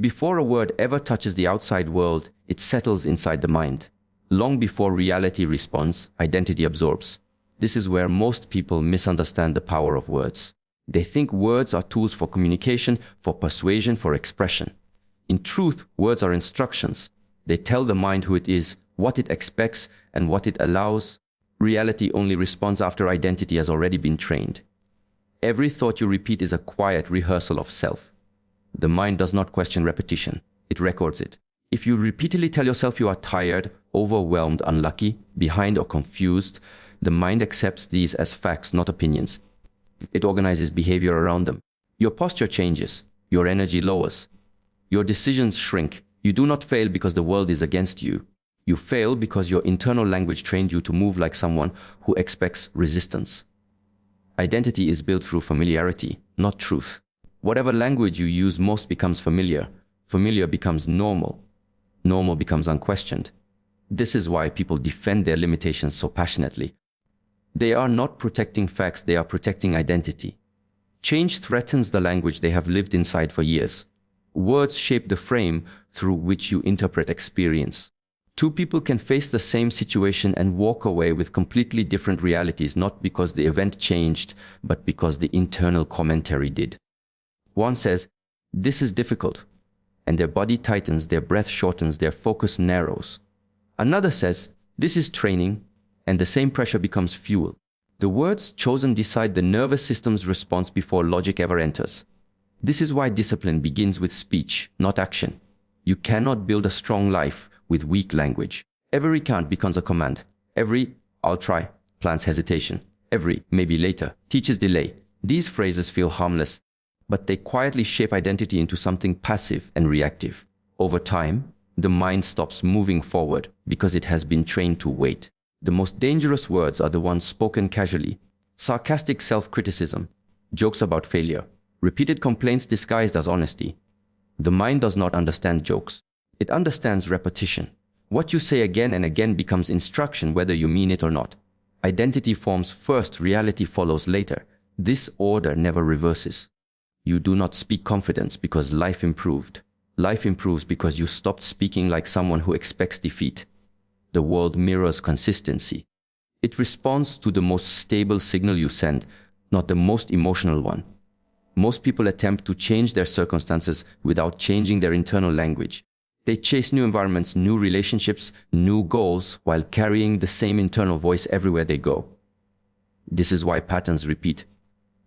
Before a word ever touches the outside world, it settles inside the mind. Long before reality responds, identity absorbs. This is where most people misunderstand the power of words. They think words are tools for communication, for persuasion, for expression. In truth, words are instructions. They tell the mind who it is, what it expects, and what it allows. Reality only responds after identity has already been trained. Every thought you repeat is a quiet rehearsal of self. The mind does not question repetition. It records it. If you repeatedly tell yourself you are tired, overwhelmed, unlucky, behind, or confused, the mind accepts these as facts, not opinions. It organizes behavior around them. Your posture changes. Your energy lowers. Your decisions shrink. You do not fail because the world is against you. You fail because your internal language trained you to move like someone who expects resistance. Identity is built through familiarity, not truth. Whatever language you use most becomes familiar. Familiar becomes normal. Normal becomes unquestioned. This is why people defend their limitations so passionately. They are not protecting facts, they are protecting identity. Change threatens the language they have lived inside for years. Words shape the frame through which you interpret experience. Two people can face the same situation and walk away with completely different realities, not because the event changed, but because the internal commentary did. One says, "This is difficult," and their body tightens, their breath shortens, their focus narrows. Another says, "This is training," and the same pressure becomes fuel. The words chosen decide the nervous system's response before logic ever enters. This is why discipline begins with speech, not action. You cannot build a strong life with weak language. Every count becomes a command. Every "I'll try" plants hesitation. Every "maybe later" teaches delay. These phrases feel harmless, but they quietly shape identity into something passive and reactive. Over time, the mind stops moving forward because it has been trained to wait. The most dangerous words are the ones spoken casually. Sarcastic self-criticism, jokes about failure, repeated complaints disguised as honesty. The mind does not understand jokes. It understands repetition. What you say again and again becomes instruction whether you mean it or not. Identity forms first, reality follows later. This order never reverses. You do not speak confidence because life improved. Life improves because you stopped speaking like someone who expects defeat. The world mirrors consistency. It responds to the most stable signal you send, not the most emotional one. Most people attempt to change their circumstances without changing their internal language. They chase new environments, new relationships, new goals, while carrying the same internal voice everywhere they go. This is why patterns repeat.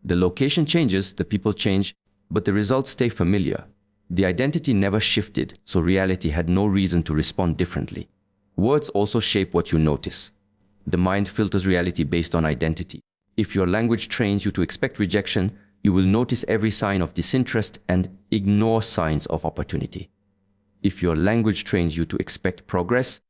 The location changes, the people change, but the results stay familiar. The identity never shifted, so reality had no reason to respond differently. Words also shape what you notice. The mind filters reality based on identity. If your language trains you to expect rejection, you will notice every sign of disinterest and ignore signs of opportunity. If your language trains you to expect progress,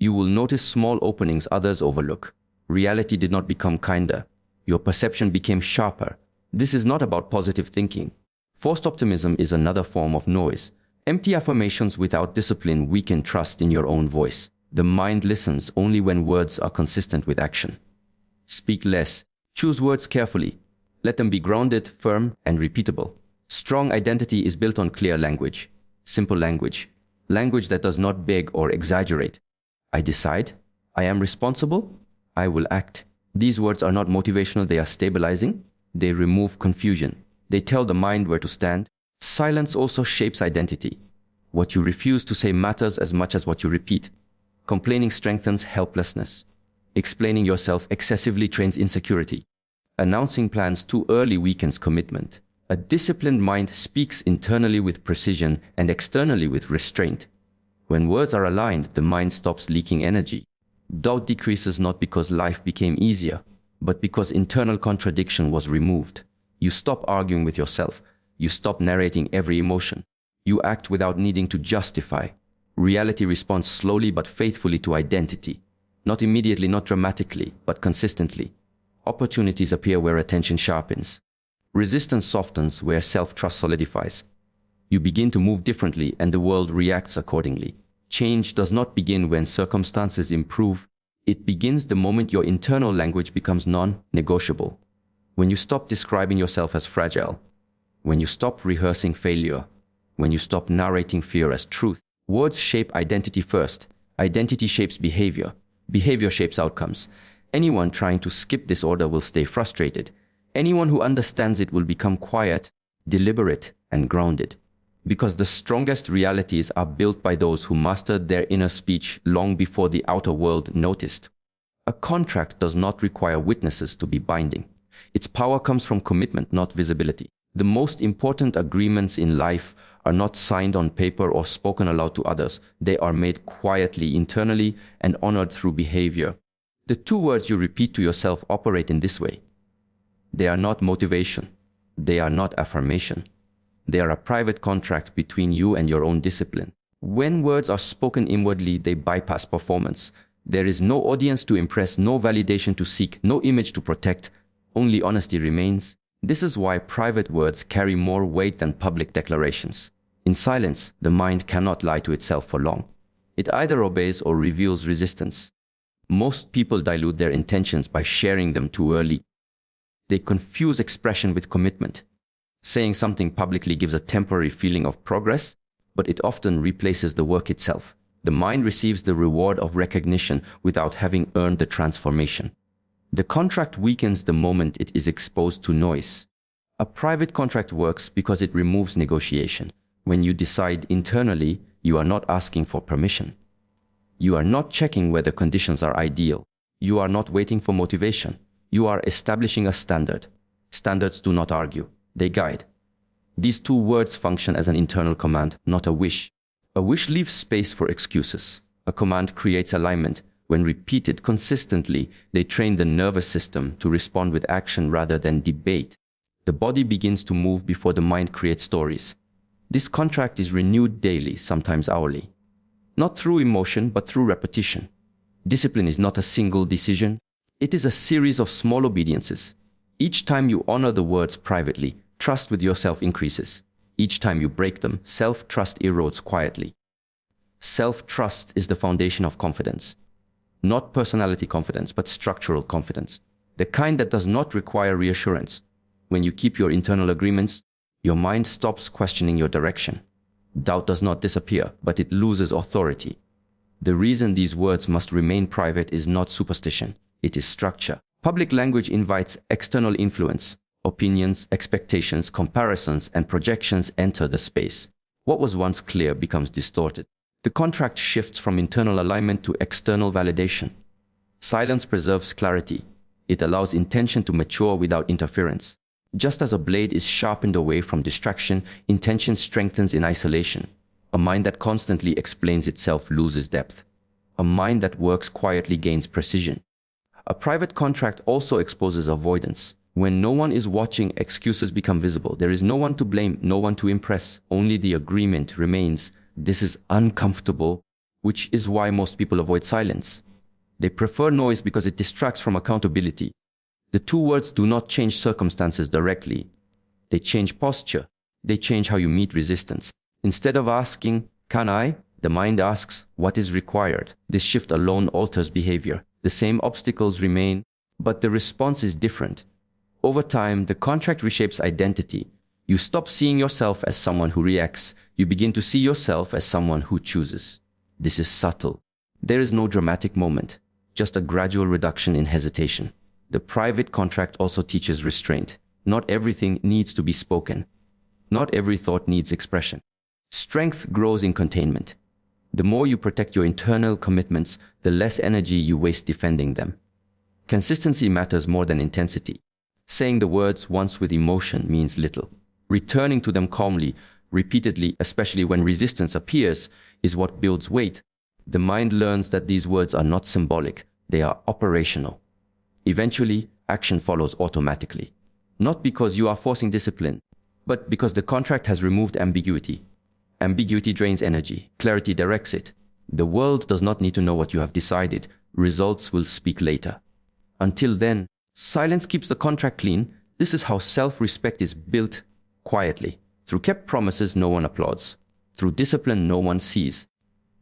you will notice small openings others overlook. Reality did not become kinder. Your perception became sharper. This is not about positive thinking. Forced optimism is another form of noise. Empty affirmations without discipline weaken trust in your own voice. The mind listens only when words are consistent with action. Speak less. Choose words carefully. Let them be grounded, firm, and repeatable. Strong identity is built on clear language. Simple language. Language that does not beg or exaggerate. I decide. I am responsible. I will act. These words are not motivational, they are stabilizing. They remove confusion. They tell the mind where to stand. Silence also shapes identity. What you refuse to say matters as much as what you repeat. Complaining strengthens helplessness. Explaining yourself excessively trains insecurity. Announcing plans too early weakens commitment. A disciplined mind speaks internally with precision and externally with restraint. When words are aligned, the mind stops leaking energy. Doubt decreases not because life became easier, but because internal contradiction was removed. You stop arguing with yourself. You stop narrating every emotion. You act without needing to justify. Reality responds slowly but faithfully to identity. Not immediately, not dramatically, but consistently. Opportunities appear where attention sharpens. Resistance softens where self-trust solidifies. You begin to move differently and the world reacts accordingly. Change does not begin when circumstances improve. It begins the moment your internal language becomes non-negotiable. When you stop describing yourself as fragile. When you stop rehearsing failure. when you stop narrating fear as truth. Words shape identity first. Identity shapes behavior. Behavior shapes outcomes. Anyone trying to skip this order will stay frustrated. Anyone who understands it will become quiet, deliberate, and grounded. Because the strongest realities are built by those who mastered their inner speech long before the outer world noticed. A contract does not require witnesses to be binding. Its power comes from commitment, not visibility. The most important agreements in life are not signed on paper or spoken aloud to others. They are made quietly, internally, and honored through behavior. The 2 words you repeat to yourself operate in this way. They are not motivation. They are not affirmation. They are a private contract between you and your own discipline. When words are spoken inwardly, they bypass performance. There is no audience to impress, no validation to seek, no image to protect. Only honesty remains. This is why private words carry more weight than public declarations. In silence, the mind cannot lie to itself for long. It either obeys or reveals resistance. Most people dilute their intentions by sharing them too early. They confuse expression with commitment. Saying something publicly gives a temporary feeling of progress, but it often replaces the work itself. The mind receives the reward of recognition without having earned the transformation. The contract weakens the moment it is exposed to noise. A private contract works because it removes negotiation. When you decide internally, you are not asking for permission. You are not checking whether conditions are ideal. You are not waiting for motivation. You are establishing a standard. Standards do not argue. They guide. These 2 words function as an internal command, not a wish. A wish leaves space for excuses. A command creates alignment. When repeated consistently, they train the nervous system to respond with action rather than debate. The body begins to move before the mind creates stories. This contract is renewed daily, sometimes hourly. Not through emotion, but through repetition. Discipline is not a single decision. It is a series of small obediences. Each time you honor the words privately, trust with yourself increases. Each time you break them, self-trust erodes quietly. Self-trust is the foundation of confidence. Not personality confidence, but structural confidence. The kind that does not require reassurance. When you keep your internal agreements, your mind stops questioning your direction. Doubt does not disappear, but it loses authority. The reason these words must remain private is not superstition. It is structure. Public language invites external influence. Opinions, expectations, comparisons, and projections enter the space. What was once clear becomes distorted. The contract shifts from internal alignment to external validation. Silence preserves clarity. It allows intention to mature without interference. Just as a blade is sharpened away from distraction, intention strengthens in isolation. A mind that constantly explains itself loses depth. A mind that works quietly gains precision. A private contract also exposes avoidance. When no one is watching, excuses become visible. There is no one to blame, no one to impress. Only the agreement remains. This is uncomfortable, which is why most people avoid silence. They prefer noise because it distracts from accountability. The 2 words do not change circumstances directly. They change posture. They change how you meet resistance. Instead of asking, "Can I?" the mind asks, "What is required?" This shift alone alters behavior. The same obstacles remain, but the response is different. Over time, the contract reshapes identity. You stop seeing yourself as someone who reacts. You begin to see yourself as someone who chooses. This is subtle. There is no dramatic moment, just a gradual reduction in hesitation. The private contract also teaches restraint. Not everything needs to be spoken. Not every thought needs expression. Strength grows in containment. The more you protect your internal commitments, the less energy you waste defending them. Consistency matters more than intensity. Saying the words once with emotion means little. Returning to them calmly, repeatedly, especially when resistance appears, is what builds weight. The mind learns that these words are not symbolic, they are operational. Eventually, action follows automatically. Not because you are forcing discipline, but because the contract has removed ambiguity. Ambiguity drains energy, clarity directs it. The world does not need to know what you have decided. Results will speak later. Until then, silence keeps the contract clean. This is how self-respect is built quietly. Through kept promises no one applauds. Through discipline no one sees.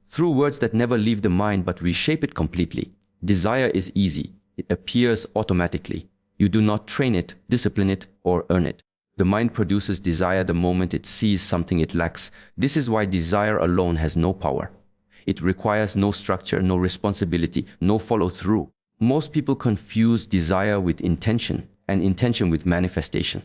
Through words that never leave the mind but reshape it completely. Desire is easy. It appears automatically. You do not train it, discipline it, or earn it. The mind produces desire the moment it sees something it lacks. This is why desire alone has no power. It requires no structure, no responsibility, no follow-through. Most people confuse desire with intention and intention with manifestation.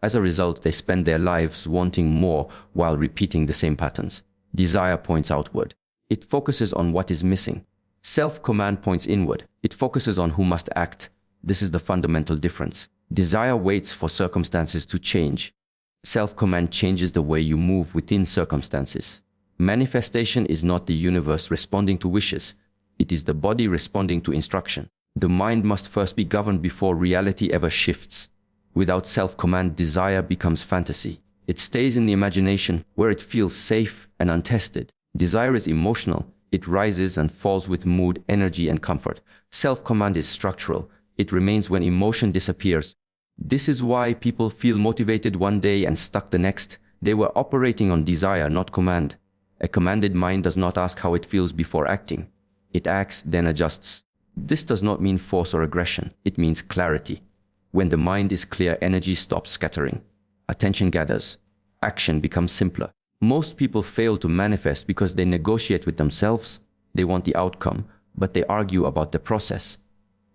As a result, they spend their lives wanting more while repeating the same patterns. Desire points outward. It focuses on what is missing. Self-command points inward. It focuses on who must act. This is the fundamental difference. Desire waits for circumstances to change. Self-command changes the way you move within circumstances. Manifestation is not the universe responding to wishes. It is the body responding to instruction. The mind must first be governed before reality ever shifts. Without self-command, desire becomes fantasy. It stays in the imagination where it feels safe and untested. Desire is emotional. It rises and falls with mood, energy, and comfort. Self-command is structural. It remains when emotion disappears. This is why people feel motivated one day and stuck the next. They were operating on desire, not command. A commanded mind does not ask how it feels before acting. It acts, then adjusts. This does not mean force or aggression. It means clarity. When the mind is clear, energy stops scattering. Attention gathers. Action becomes simpler. Most people fail to manifest because they negotiate with themselves. They want the outcome, but they argue about the process.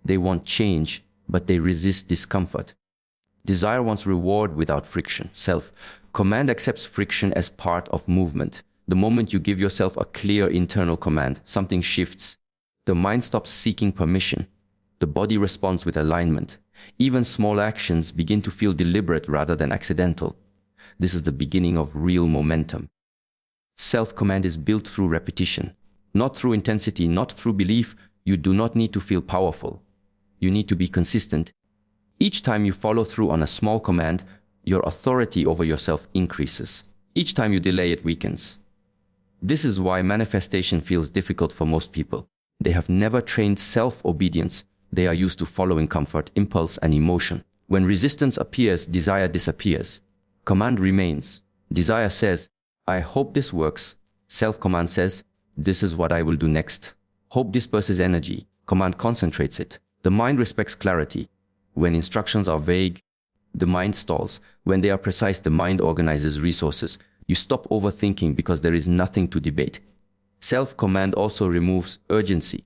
They want change, but they resist discomfort. Desire wants reward without friction. Self-command accepts friction as part of movement. The moment you give yourself a clear internal command, something shifts. The mind stops seeking permission. The body responds with alignment. Even small actions begin to feel deliberate rather than accidental. This is the beginning of real momentum. Self-command is built through repetition, not through intensity, not through belief. You do not need to feel powerful. You need to be consistent. Each time you follow through on a small command, your authority over yourself increases. Each time you delay, it weakens. This is why manifestation feels difficult for most people. They have never trained self-obedience. They are used to following comfort, impulse, and emotion. When resistance appears, desire disappears. Command remains. Desire says, I hope this works. Self-command says, this is what I will do next. Hope disperses energy. Command concentrates it. The mind respects clarity. When instructions are vague, the mind stalls. When they are precise, the mind organizes resources. You stop overthinking because there is nothing to debate. Self-command also removes urgency.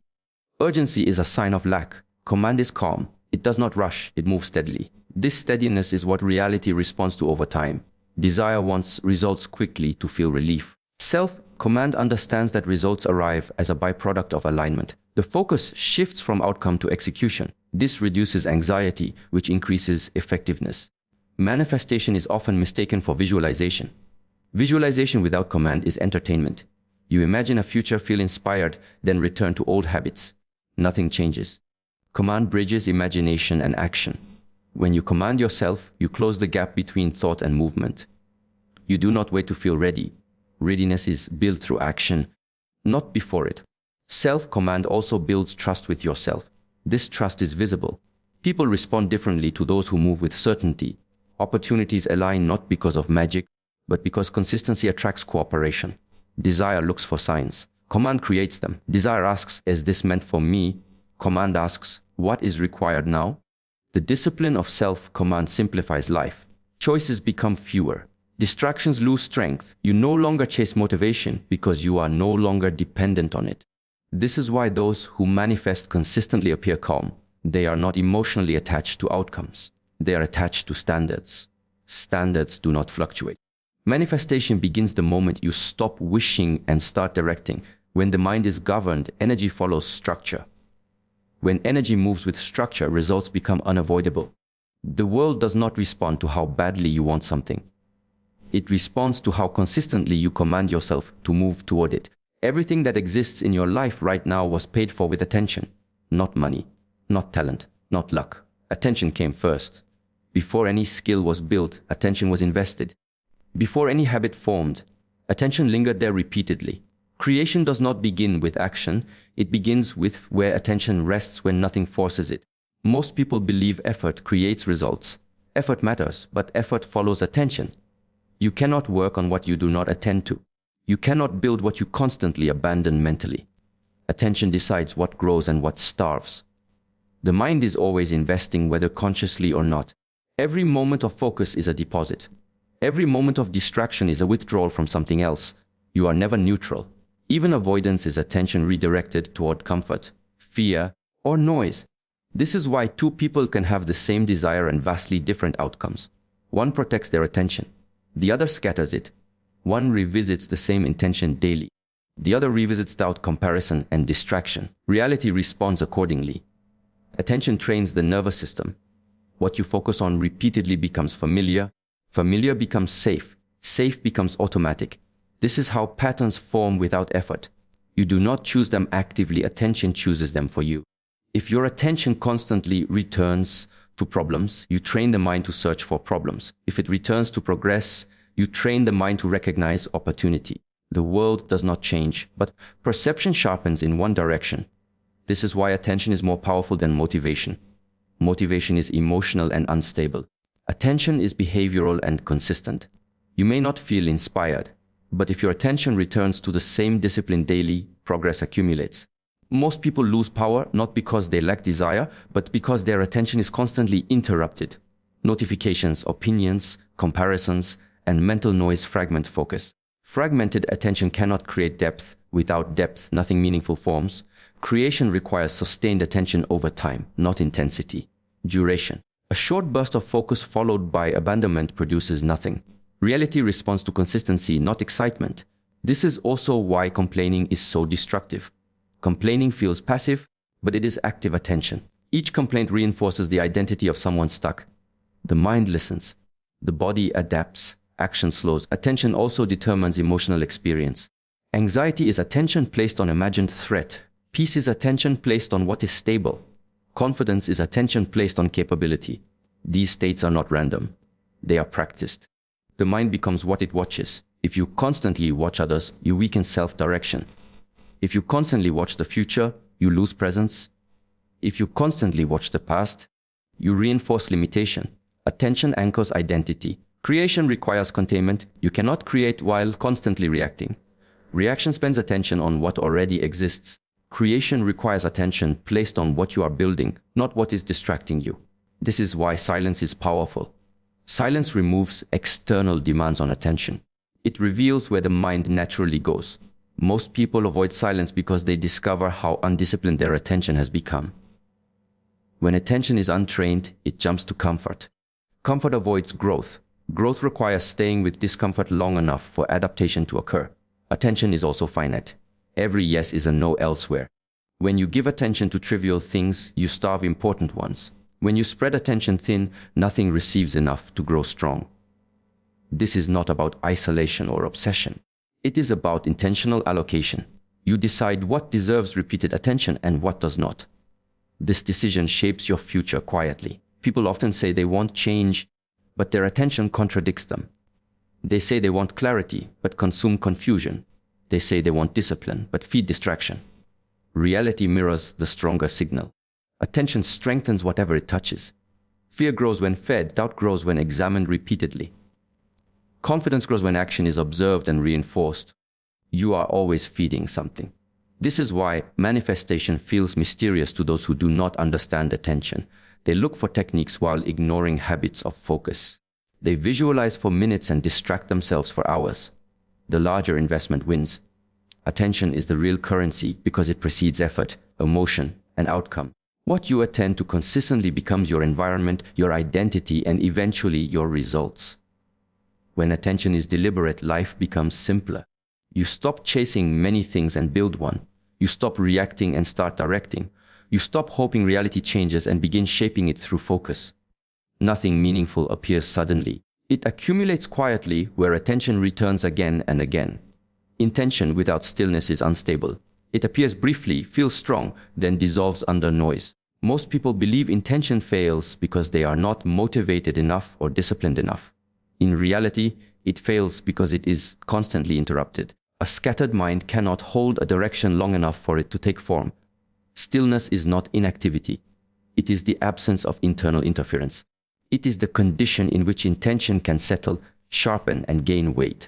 Urgency is a sign of lack. Command is calm. It does not rush. It moves steadily. This steadiness is what reality responds to over time. Desire wants results quickly to feel relief. Self-command understands that results arrive as a byproduct of alignment. The focus shifts from outcome to execution. This reduces anxiety, which increases effectiveness. Manifestation is often mistaken for visualization. Visualization without command is entertainment. You imagine a future, feel inspired, then return to old habits. Nothing changes. Command bridges imagination and action. When you command yourself, you close the gap between thought and movement. You do not wait to feel ready. Readiness is built through action, not before it. Self-command also builds trust with yourself. This trust is visible. People respond differently to those who move with certainty. Opportunities align not because of magic, but because consistency attracts cooperation. Desire looks for signs. Command creates them. Desire asks, is this meant for me? Command asks, what is required now? The discipline of self-command simplifies life. Choices become fewer. Distractions lose strength. You no longer chase motivation because you are no longer dependent on it. This is why those who manifest consistently appear calm. They are not emotionally attached to outcomes. They are attached to standards. Standards do not fluctuate. Manifestation begins the moment you stop wishing and start directing. When the mind is governed, energy follows structure. When energy moves with structure, results become unavoidable. The world does not respond to how badly you want something. It responds to how consistently you command yourself to move toward it. Everything that exists in your life right now was paid for with attention. Not money, not talent, not luck. Attention came first. Before any skill was built, attention was invested. Before any habit formed, attention lingered there repeatedly. Creation does not begin with action. It begins with where attention rests when nothing forces it. Most people believe effort creates results. Effort matters, but effort follows attention. You cannot work on what you do not attend to. You cannot build what you constantly abandon mentally. Attention decides what grows and what starves. The mind is always investing, whether consciously or not. Every moment of focus is a deposit. Every moment of distraction is a withdrawal from something else. You are never neutral. Even avoidance is attention redirected toward comfort, fear, or noise. This is why two people can have the same desire and vastly different outcomes. One protects their attention. The other scatters it. One revisits the same intention daily. The other revisits doubt, comparison, and distraction. Reality responds accordingly. Attention trains the nervous system. What you focus on repeatedly becomes familiar. Familiar becomes safe. Safe becomes automatic. This is how patterns form without effort. You do not choose them actively. Attention chooses them for you. If your attention constantly returns to problems, you train the mind to search for problems. If it returns to progress, you train the mind to recognize opportunity. The world does not change, but perception sharpens in one direction. This is why attention is more powerful than motivation. Motivation is emotional and unstable. Attention is behavioral and consistent. You may not feel inspired, but if your attention returns to the same discipline daily, progress accumulates. Most people lose power not because they lack desire, but because their attention is constantly interrupted. Notifications, opinions, comparisons, and mental noise fragment focus. Fragmented attention cannot create depth. Without depth, nothing meaningful forms. Creation requires sustained attention over time, not intensity. Duration. A short burst of focus followed by abandonment produces nothing. Reality responds to consistency, not excitement. This is also why complaining is so destructive. Complaining feels passive, but it is active attention. Each complaint reinforces the identity of someone stuck. The mind listens. The body adapts. Action slows. Attention also determines emotional experience. Anxiety is attention placed on imagined threat. Peace is attention placed on what is stable. Confidence is attention placed on capability. These states are not random. They are practiced. The mind becomes what it watches. If you constantly watch others, you weaken self-direction. If you constantly watch the future, you lose presence. If you constantly watch the past, you reinforce limitation. Attention anchors identity. Creation requires containment. You cannot create while constantly reacting. Reaction spends attention on what already exists. Creation requires attention placed on what you are building, not what is distracting you. This is why silence is powerful. Silence removes external demands on attention. It reveals where the mind naturally goes. Most people avoid silence because they discover how undisciplined their attention has become. When attention is untrained, it jumps to comfort. Comfort avoids growth. Growth requires staying with discomfort long enough for adaptation to occur. Attention is also finite. Every yes is a no elsewhere. When you give attention to trivial things, you starve important ones. When you spread attention thin, nothing receives enough to grow strong. This is not about isolation or obsession. It is about intentional allocation. You decide what deserves repeated attention and what does not. This decision shapes your future quietly. People often say they want change, but their attention contradicts them. They say they want clarity, but consume confusion. They say they want discipline, but feed distraction. Reality mirrors the stronger signal. Attention strengthens whatever it touches. Fear grows when fed, doubt grows when examined repeatedly. Confidence grows when action is observed and reinforced. You are always feeding something. This is why manifestation feels mysterious to those who do not understand attention. They look for techniques while ignoring habits of focus. They visualize for minutes and distract themselves for hours. The larger investment wins. Attention is the real currency because it precedes effort, emotion, and outcome. What you attend to consistently becomes your environment, your identity, and eventually your results. When attention is deliberate, life becomes simpler. You stop chasing many things and build one. You stop reacting and start directing. You stop hoping reality changes and begin shaping it through focus. Nothing meaningful appears suddenly. It accumulates quietly where attention returns again and again. Intention without stillness is unstable. It appears briefly, feels strong, then dissolves under noise. Most people believe intention fails because they are not motivated enough or disciplined enough. In reality, it fails because it is constantly interrupted. A scattered mind cannot hold a direction long enough for it to take form. Stillness is not inactivity. It is the absence of internal interference. It is the condition in which intention can settle, sharpen, and gain weight.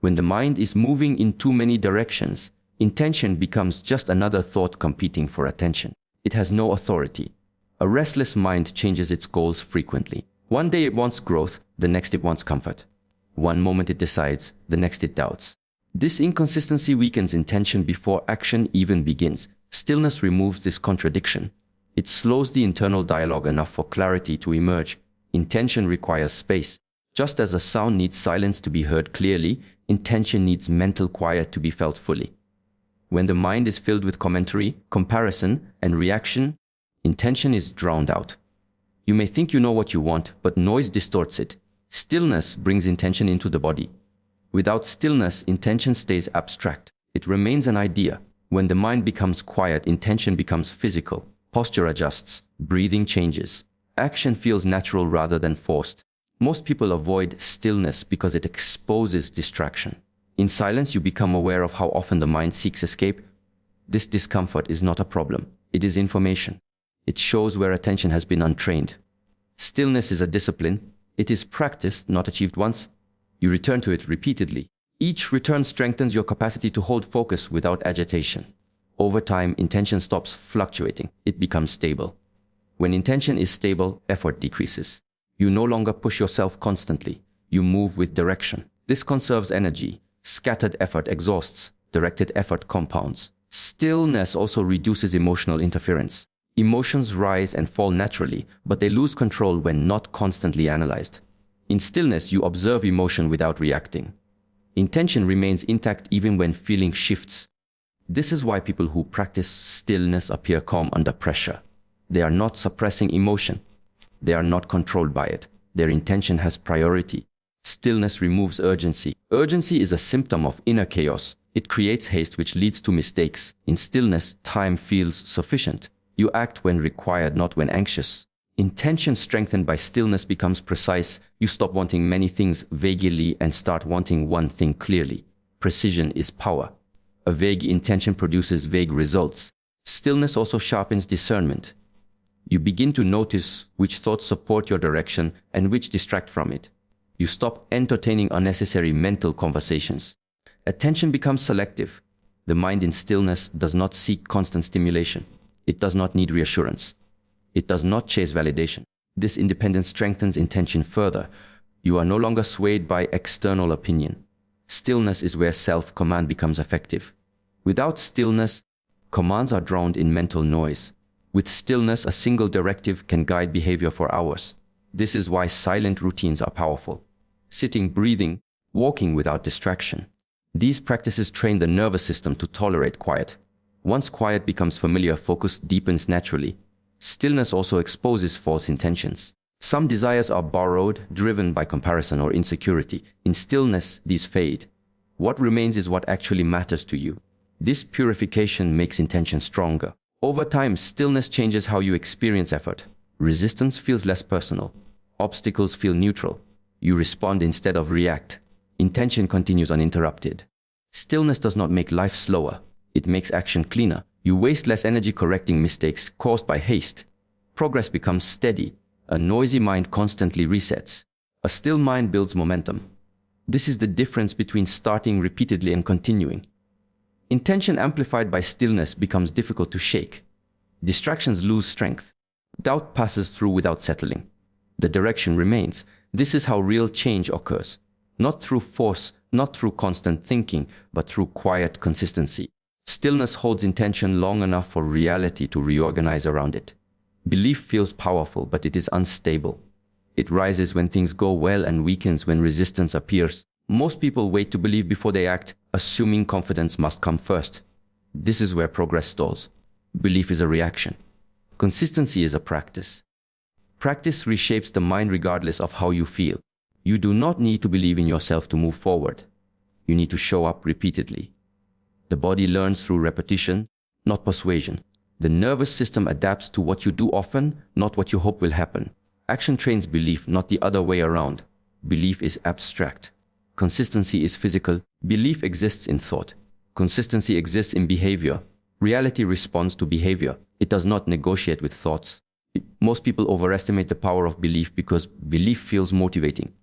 When the mind is moving in too many directions, intention becomes just another thought competing for attention. It has no authority. A restless mind changes its goals frequently. One day it wants growth, the next it wants comfort. One moment it decides, the next it doubts. This inconsistency weakens intention before action even begins. Stillness removes this contradiction. It slows the internal dialogue enough for clarity to emerge. Intention requires space. Just as a sound needs silence to be heard clearly, intention needs mental quiet to be felt fully. When the mind is filled with commentary, comparison, and reaction, intention is drowned out. You may think you know what you want, but noise distorts it. Stillness brings intention into the body. Without stillness, intention stays abstract. It remains an idea. When the mind becomes quiet, intention becomes physical. Posture adjusts. Breathing changes. Action feels natural rather than forced. Most people avoid stillness because it exposes distraction. In silence, you become aware of how often the mind seeks escape. This discomfort is not a problem. It is information. It shows where attention has been untrained. Stillness is a discipline. It is practiced, not achieved once. You return to it repeatedly. Each return strengthens your capacity to hold focus without agitation. Over time, intention stops fluctuating. It becomes stable. When intention is stable, effort decreases. You no longer push yourself constantly. You move with direction. This conserves energy. Scattered effort exhausts. Directed effort compounds. Stillness also reduces emotional interference. Emotions rise and fall naturally, but they lose control when not constantly analyzed. In stillness, you observe emotion without reacting. Intention remains intact even when feeling shifts. This is why people who practice stillness appear calm under pressure. They are not suppressing emotion. They are not controlled by it. Their intention has priority. Stillness removes urgency. Urgency is a symptom of inner chaos. It creates haste which leads to mistakes. In stillness, time feels sufficient. You act when required, not when anxious. Intention strengthened by stillness becomes precise. You stop wanting many things vaguely and start wanting one thing clearly. Precision is power. A vague intention produces vague results. Stillness also sharpens discernment. You begin to notice which thoughts support your direction and which distract from it. You stop entertaining unnecessary mental conversations. Attention becomes selective. The mind in stillness does not seek constant stimulation. It does not need reassurance. It does not chase validation. This independence strengthens intention further. You are no longer swayed by external opinion. Stillness is where self-command becomes effective. Without stillness, commands are drowned in mental noise. With stillness, a single directive can guide behavior for hours. This is why silent routines are powerful. Sitting, breathing, walking without distraction. These practices train the nervous system to tolerate quiet. Once quiet becomes familiar, focus deepens naturally. Stillness also exposes false intentions. Some desires are borrowed, driven by comparison or insecurity. In stillness, these fade. What remains is what actually matters to you. This purification makes intention stronger. Over time, stillness changes how you experience effort. Resistance feels less personal. Obstacles feel neutral. You respond instead of react. Intention continues uninterrupted. Stillness does not make life slower. It makes action cleaner. You waste less energy correcting mistakes caused by haste. Progress becomes steady. A noisy mind constantly resets. A still mind builds momentum. This is the difference between starting repeatedly and continuing. Intention amplified by stillness becomes difficult to shake. Distractions lose strength. Doubt passes through without settling. The direction remains. This is how real change occurs. Not through force, not through constant thinking, but through quiet consistency. Stillness holds intention long enough for reality to reorganize around it. Belief feels powerful, but it is unstable. It rises when things go well and weakens when resistance appears. Most people wait to believe before they act, assuming confidence must come first. This is where progress stalls. Belief is a reaction. Consistency is a practice. Practice reshapes the mind regardless of how you feel. You do not need to believe in yourself to move forward. You need to show up repeatedly. The body learns through repetition, not persuasion. The nervous system adapts to what you do often, not what you hope will happen. Action trains belief, not the other way around. Belief is abstract. Consistency is physical. Belief exists in thought. Consistency exists in behavior. Reality responds to behavior. It does not negotiate with thoughts. Most people overestimate the power of belief because belief feels motivating.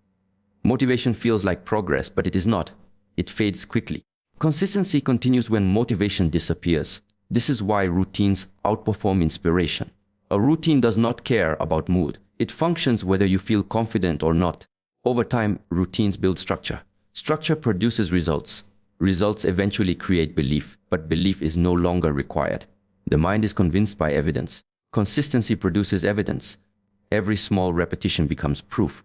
Motivation feels like progress, but it is not. It fades quickly. Consistency continues when motivation disappears. This is why routines outperform inspiration. A routine does not care about mood. It functions whether you feel confident or not. Over time, routines build structure. Structure produces results. Results eventually create belief, but belief is no longer required. The mind is convinced by evidence. Consistency produces evidence. Every small repetition becomes proof.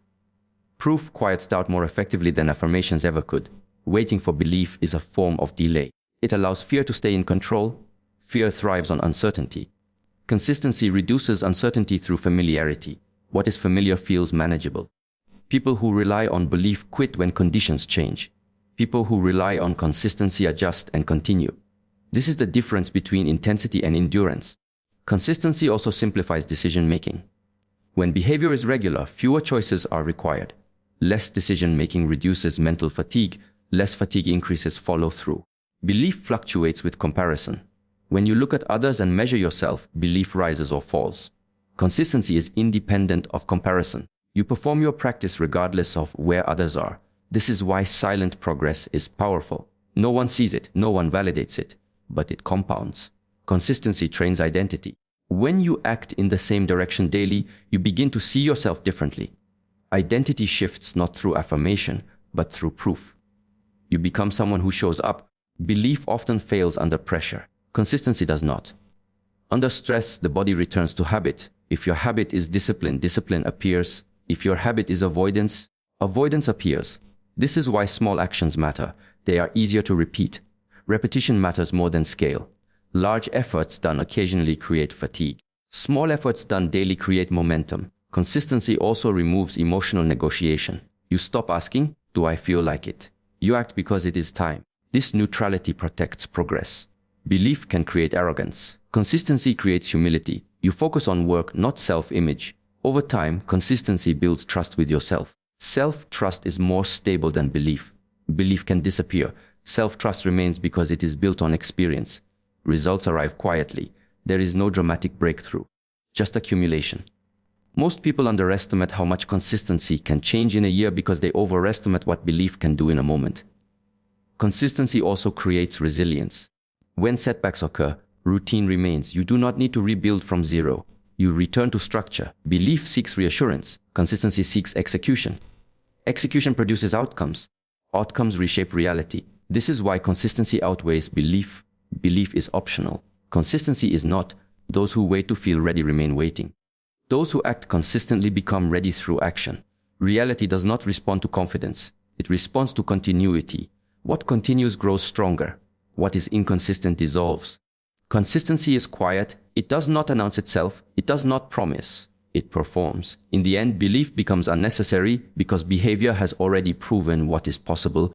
Proof quiets doubt more effectively than affirmations ever could. Waiting for belief is a form of delay. It allows fear to stay in control. Fear thrives on uncertainty. Consistency reduces uncertainty through familiarity. What is familiar feels manageable. People who rely on belief quit when conditions change. People who rely on consistency adjust and continue. This is the difference between intensity and endurance. Consistency also simplifies decision-making. When behavior is regular, fewer choices are required. Less decision-making reduces mental fatigue. Less fatigue increases follow-through. Belief fluctuates with comparison. When you look at others and measure yourself, belief rises or falls. Consistency is independent of comparison. You perform your practice regardless of where others are. This is why silent progress is powerful. No one sees it, no one validates it, but it compounds. Consistency trains identity. When you act in the same direction daily, you begin to see yourself differently. Identity shifts not through affirmation, but through proof. You become someone who shows up. Belief often fails under pressure. Consistency does not. Under stress, the body returns to habit. If your habit is discipline, discipline appears. If your habit is avoidance, avoidance appears. This is why small actions matter. They are easier to repeat. Repetition matters more than scale. Large efforts done occasionally create fatigue. Small efforts done daily create momentum. Consistency also removes emotional negotiation. You stop asking, "Do I feel like it?" You act because it is time. This neutrality protects progress. Belief can create arrogance. Consistency creates humility. You focus on work, not self-image. Over time, consistency builds trust with yourself. Self-trust is more stable than belief. Belief can disappear. Self-trust remains because it is built on experience. Results arrive quietly. There is no dramatic breakthrough, just accumulation. Most people underestimate how much consistency can change in a year because they overestimate what belief can do in a moment. Consistency also creates resilience. When setbacks occur, routine remains. You do not need to rebuild from zero. You return to structure. Belief seeks reassurance. Consistency seeks execution. Execution produces outcomes. Outcomes reshape reality. This is why consistency outweighs belief. Belief is optional. Consistency is not. Those who wait to feel ready remain waiting. Those who act consistently become ready through action. Reality does not respond to confidence. It responds to continuity. What continues grows stronger. What is inconsistent dissolves. Consistency is quiet. It does not announce itself. It does not promise. It performs. In the end, belief becomes unnecessary because behavior has already proven what is possible.